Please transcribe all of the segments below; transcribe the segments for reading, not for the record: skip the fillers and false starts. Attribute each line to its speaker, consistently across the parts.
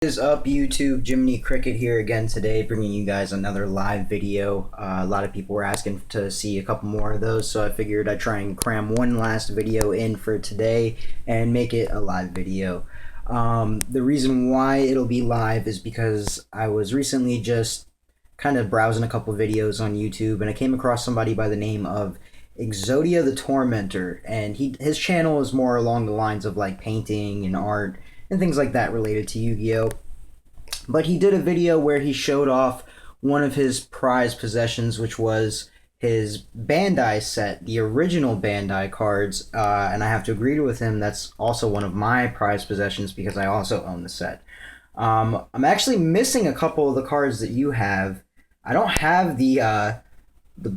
Speaker 1: What is up, YouTube? Jiminy Cricket here again today, bringing you guys another live video. A lot of people were asking to see a couple more of those, so I figured I'd try and cram one last video in for today and make it a live video. The reason why it'll be live is because I was recently just kind of browsing a couple videos on YouTube, and I came across somebody by the name of Yugioh the Tormentor, and his channel is more along the lines of like painting and art and things like that related to Yu-Gi-Oh! But he did a video where he showed off one of his prized possessions, which was his Bandai set, the original Bandai cards, and I have to agree with him, that's also one of my prized possessions because I also own the set. I'm actually missing a couple of the cards that you have. I don't have the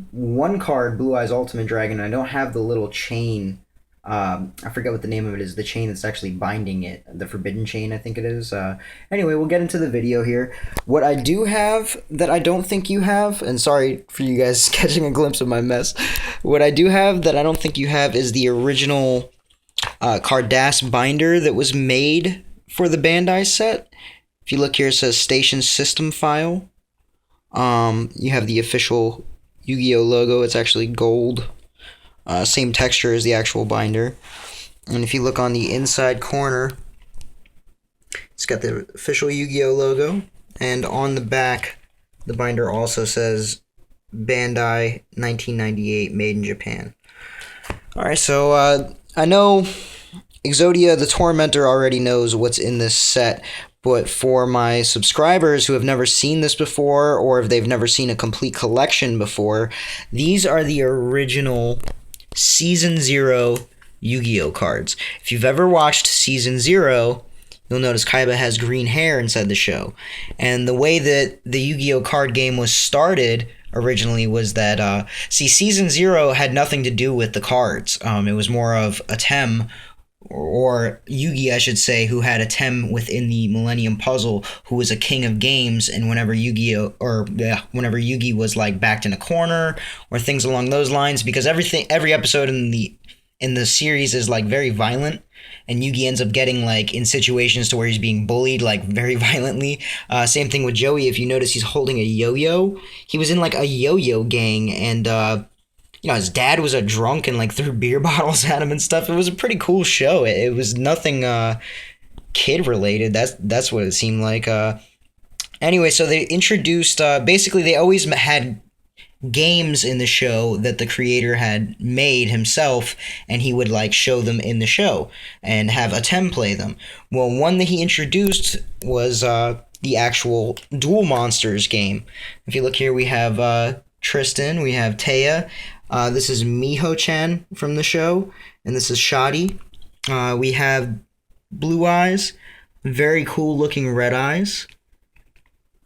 Speaker 1: one card, Blue Eyes Ultimate Dragon, and I don't have the little chain. I forget what the name of it is, the chain that's actually binding it, the forbidden chain, I think it is. Anyway, we'll get into the video here. What I do have that I don't think you have, and sorry for you guys catching a glimpse of my mess, what I do have that I don't think you have is the original Cardass binder that was made for the Bandai set. If you look here, it says Station System File. You have the official Yu-Gi-Oh logo. It's actually gold. Same texture as the actual binder. And if you look on the inside corner, it's got the official Yu-Gi-Oh logo. And on the back, the binder also says Bandai 1998, made in Japan. Alright, so I know Yugioh the Tormentor already knows what's in this set, but for my subscribers who have never seen this before, or if they've never seen a complete collection before, these are the original Season 0 Yu-Gi-Oh cards. If you've ever watched Season 0, you'll notice Kaiba has green hair inside the show. And the way that the Yu-Gi-Oh card game was started originally was that, Season 0 had nothing to do with the cards. It was more of a Tem, or Yugi, I should say, who had a Tem within the Millennium Puzzle, who was a king of games, and whenever whenever Yugi was like backed in a corner or things along those lines, because every episode in the series is like very violent, and Yugi ends up getting like in situations to where he's being bullied like very violently. Same thing with Joey. If you notice, he's holding a yo-yo. He was in like a yo-yo gang, and his dad was a drunk and like threw beer bottles at him and stuff. It was a pretty cool show. It was nothing kid related. That's what it seemed like. Anyway, so they introduced basically they always had games in the show that the creator had made himself, and he would like show them in the show and have a Tem play them. Well, one that he introduced was the actual Duel Monsters game. If you look here, we have Tristan, we have Taya. This is Miho-chan from the show, and this is Shadi. We have Blue Eyes, very cool looking Red Eyes,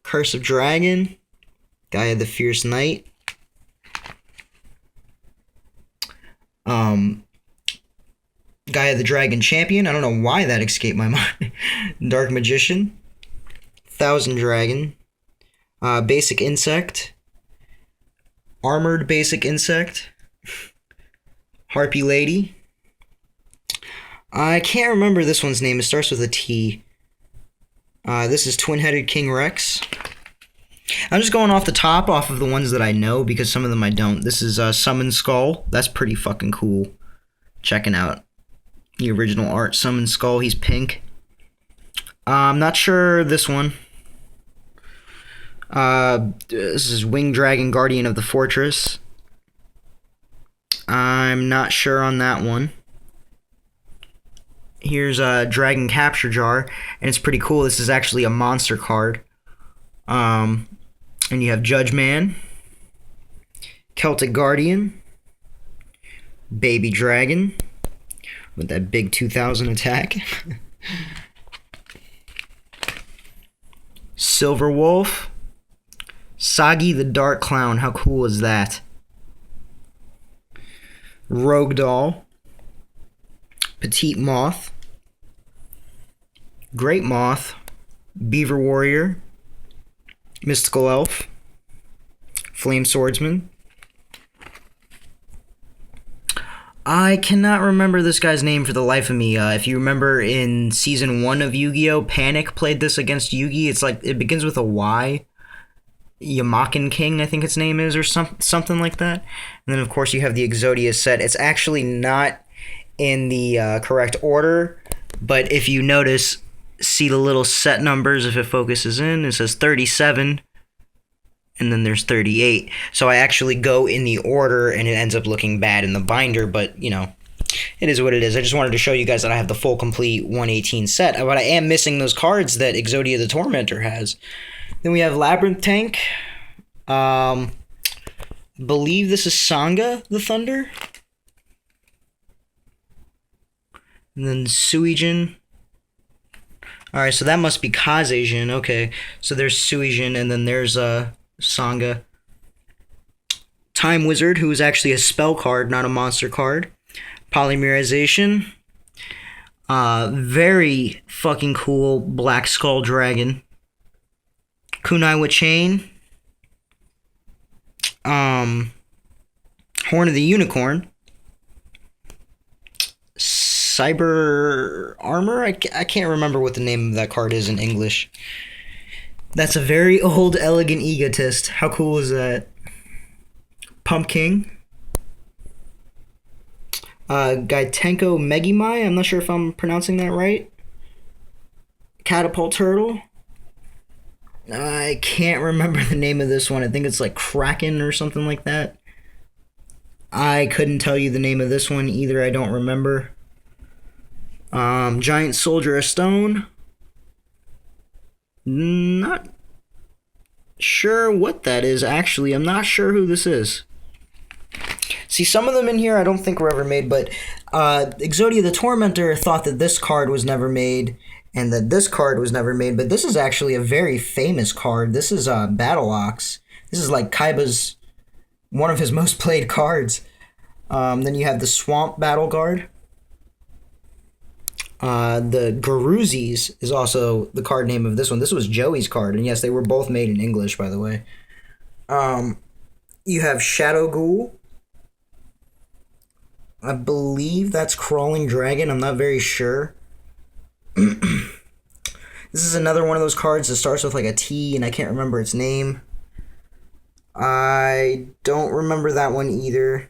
Speaker 1: Curse of Dragon, Gaia the Fierce Knight, Gaia the Dragon Champion, I don't know why that escaped my mind, Dark Magician, Thousand Dragon, Basic Insect, Armored Basic Insect, Harpy Lady. I can't remember this one's name. It starts with a T. This is Twin-Headed King Rex. I'm just going off the top, off of the ones that I know, because some of them I don't. This is Summon Skull. That's pretty fucking cool. Checking out the original art. Summon Skull. He's pink. I'm not sure this one. This is Winged Dragon, Guardian of the Fortress. I'm not sure on that one. Here's a Dragon Capture Jar, and it's pretty cool. This is actually a monster card. And you have Judge Man, Celtic Guardian, Baby Dragon, with that big 2000 attack. Silver Wolf, Sagi the Dark Clown, how cool is that? Rogue Doll, Petite Moth, Great Moth, Beaver Warrior, Mystical Elf, Flame Swordsman. I cannot remember this guy's name for the life of me. If you remember in season 1 of Yu-Gi-Oh, Panic played this against Yugi. It's like it begins with a Y. Yamakin King, I think its name is, or something like that. And then, of course, you have the Exodia set. It's actually not in the correct order, but if you notice, see the little set numbers, if it focuses in, it says 37, and then there's 38. So I actually go in the order, and it ends up looking bad in the binder, but, you know, it is what it is. I just wanted to show you guys that I have the full, complete 118 set, but I am missing those cards that Exodia the Tormentor has. Then we have Labyrinth Tank. Believe this is Sangha the Thunder. And then Suijin. Alright, so that must be Kazejin. Okay, so there's Suijin, and then there's Sangha. Time Wizard, who is actually a spell card, not a monster card. Polymerization. Very fucking cool Black Skull Dragon. Kunaiwa Chain, Horn of the Unicorn, Cyber Armor. I can't remember what the name of that card is in English. That's a very old Elegant Egotist. How cool is that? Pumpkin. Gaitenko Megimai. I'm not sure if I'm pronouncing that right. Catapult Turtle. I can't remember the name of this one. I think it's like Kraken or something like that. I couldn't tell you the name of this one either. I don't remember. Giant Soldier of Stone. Not sure what that is, actually. I'm not sure who this is. See, some of them in here I don't think were ever made, but Exodia the Tormentor thought that this card was never made, and that this card was never made, but this is actually a very famous card. This is Battle Ox. This is like Kaiba's, one of his most played cards. Then you have the Swamp Battle Guard. The Garuzis is also the card name of this one. This was Joey's card, and yes, they were both made in English, by the way. You have Shadow Ghoul. I believe that's Crawling Dragon. I'm not very sure. This is another one of those cards that starts with like a T, and I can't remember its name. I don't remember that one either.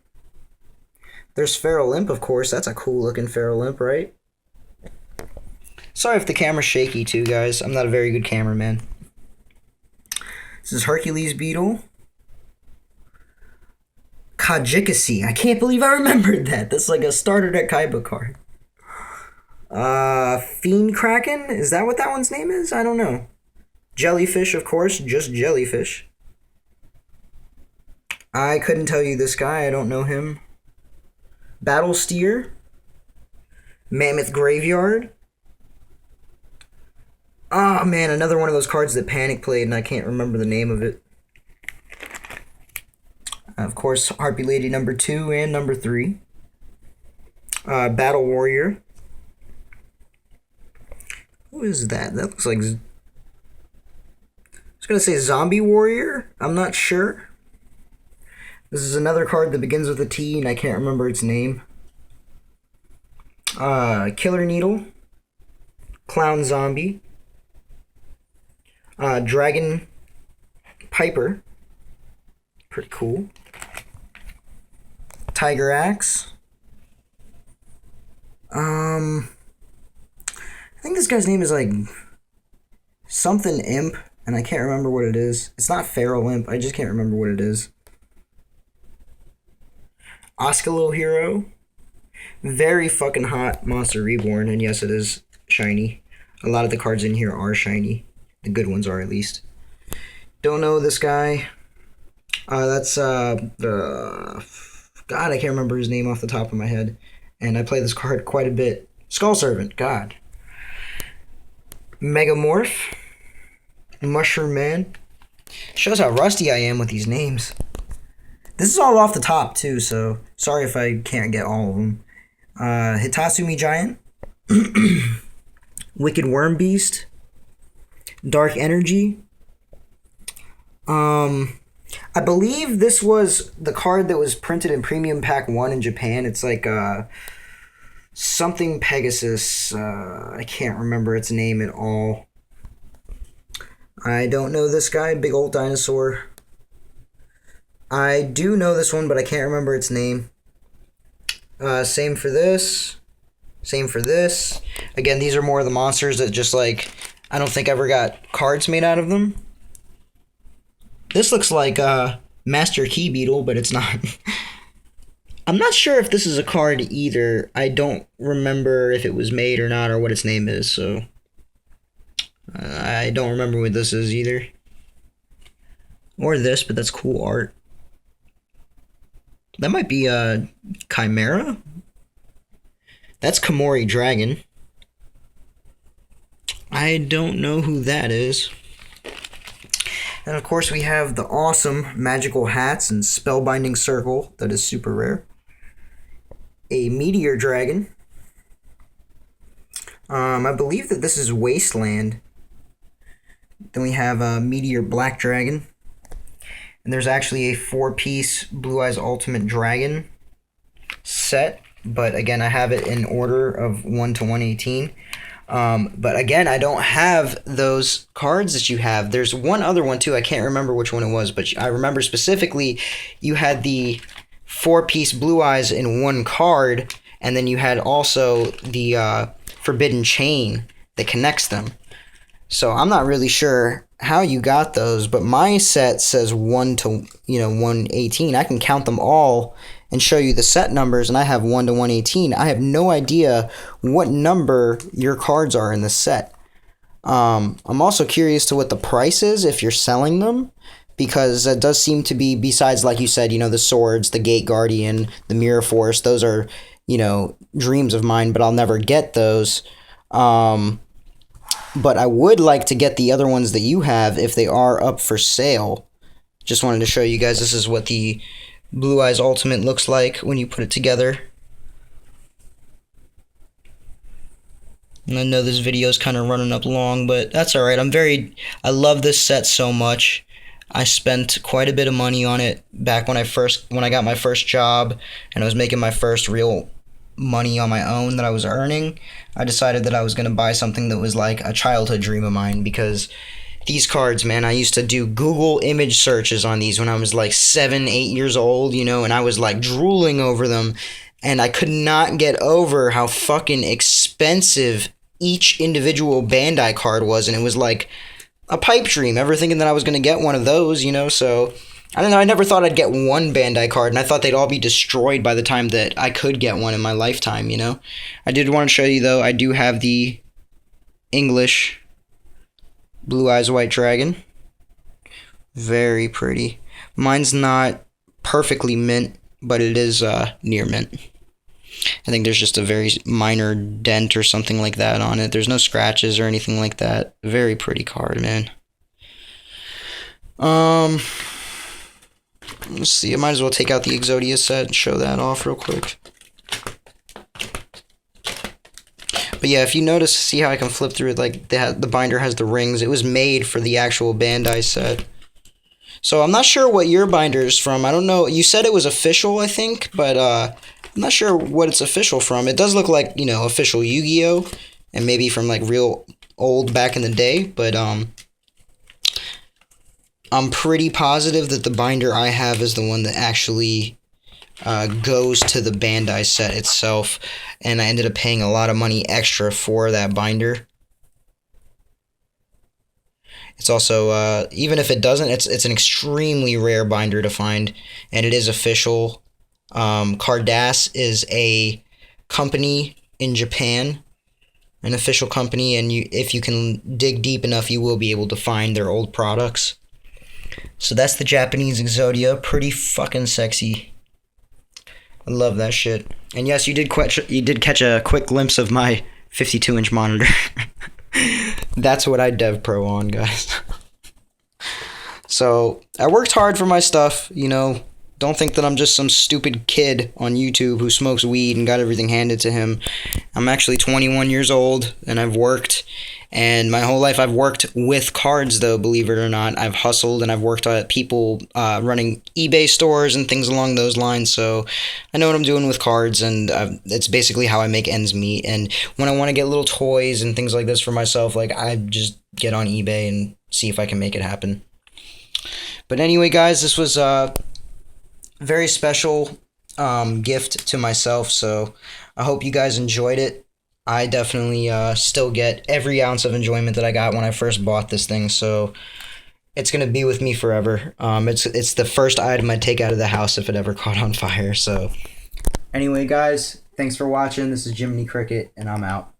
Speaker 1: There's Feral Imp, of course. That's a cool looking Feral Imp, right? Sorry if the camera's shaky too, guys. I'm not a very good cameraman. This is Hercules Beetle. Kajikasi. I can't believe I remembered that. That's like a starter deck Kaiba card. Fiend Kraken? Is that what that one's name is? I don't know. Jellyfish, of course. Just Jellyfish. I couldn't tell you this guy. I don't know him. Battle Steer. Mammoth Graveyard. Oh, man. Another one of those cards that Panic played, and I can't remember the name of it. Of course, Harpy Lady number 2 and number 3. Battle Warrior. Who is that? That looks like... I was going to say Zombie Warrior. I'm not sure. This is another card that begins with a T, and I can't remember its name. Killer Needle. Clown Zombie. Dragon Piper. Pretty cool. Tiger Axe. I think this guy's name is like something Imp, and I can't remember what it is. It's not Feral Imp, I just can't remember what it is. Oscilo Hero. Very fucking hot Monster Reborn, and yes, it is shiny. A lot of the cards in here are shiny. The good ones are, at least. Don't know this guy. That's the... God, I can't remember his name off the top of my head. And I play this card quite a bit. Skull Servant, God. Megamorph. Mushroom Man. Shows how rusty I am with these names. This is all off the top, too, so sorry if I can't get all of them. Hitatsumi Giant. Wicked Worm Beast. Dark Energy. I believe this was the card that was printed in Premium Pack 1 in Japan. It's like something Pegasus. I can't remember its name at all. I don't know this guy, big old dinosaur. I do know this one, but I can't remember its name. Same for this. Same for this. Again, these are more of the monsters that just like, I don't think ever got cards made out of them. This looks like Master Key Beetle, but it's not. I'm not sure if this is a card either. I don't remember if it was made or not or what its name is, so I don't remember what this is either. Or this, but that's cool art. That might be Chimera? That's Komori Dragon. I don't know who that is. And of course we have the awesome Magical Hats and Spellbinding Circle that is super rare. A Meteor Dragon. I believe that this is Wasteland. Then we have a Meteor Black Dragon. And there's actually a 4-piece Blue Eyes Ultimate Dragon set. But again, I have it in order of 1 to 118. But again, I don't have those cards that you have. There's one other one too. I can't remember which one it was, but I remember specifically you had the 4-piece Blue Eyes in one card, and then you had also the Forbidden Chain that connects them. So I'm not really sure how you got those, but my set says 1 to 118. I can count them all and show you the set numbers, and I have 1 to 118. I have no idea what number your cards are in the set. I'm also curious to what the price is if you're selling them, because that does seem to be, besides, like you said, the swords, the Gate Guardian, the Mirror Force, those are, dreams of mine, but I'll never get those. But I would like to get the other ones that you have if they are up for sale. Just wanted to show you guys, this is what the Blue Eyes Ultimate looks like when you put it together. And I know this video is kind of running up long, but that's alright. I love this set so much. I spent quite a bit of money on it back when I got my first job and I was making my first real money on my own that I was earning. I decided that I was going to buy something that was like a childhood dream of mine, because these cards, man, I used to do Google image searches on these when I was like 7, 8 years old, and I was like drooling over them, and I could not get over how fucking expensive each individual Bandai card was, and it was like a pipe dream, ever thinking that I was going to get one of those, so I don't know, I never thought I'd get one Bandai card, and I thought they'd all be destroyed by the time that I could get one in my lifetime, I did want to show you, though, I do have the English Blue Eyes White Dragon. Very pretty. Mine's not perfectly mint, but it is near mint. I think there's just a very minor dent or something like that on it. There's no scratches or anything like that. Very pretty card, man. Let's see. I might as well take out the Exodia set and show that off real quick. But yeah, if you notice, see how I can flip through it, like the binder has the rings. It was made for the actual Bandai set. So I'm not sure what your binder is from. I don't know. You said it was official, I think, but I'm not sure what it's official from. It does look like, official Yu-Gi-Oh! And maybe from like real old back in the day, but I'm pretty positive that the binder I have is the one that actually goes to the Bandai set itself, and I ended up paying a lot of money extra for that binder. It's also, even if it doesn't, it's an extremely rare binder to find, and it is official. Cardass is a company in Japan, an official company, and if you can dig deep enough, you will be able to find their old products. So that's the Japanese Exodia. Pretty fucking sexy. I love that shit. And yes, you did catch a quick glimpse of my 52-inch monitor. That's what I dev pro on, guys. So I worked hard for my stuff, Don't think that I'm just some stupid kid on YouTube who smokes weed and got everything handed to him. I'm actually 21 years old, and I've worked, And my whole life I've worked with cards, though, believe it or not. I've hustled and I've worked at people running eBay stores and things along those lines. So I know what I'm doing with cards, and it's basically how I make ends meet. And when I want to get little toys and things like this for myself, like, I just get on eBay and see if I can make it happen. But anyway, guys, this was a very special gift to myself, so I hope you guys enjoyed it. I definitely still get every ounce of enjoyment that I got when I first bought this thing, so it's gonna be with me forever. It's the first item I'd take out of the house if it ever caught on fire. So anyway, guys, thanks for watching. This is Jiminy Cricket, and I'm out.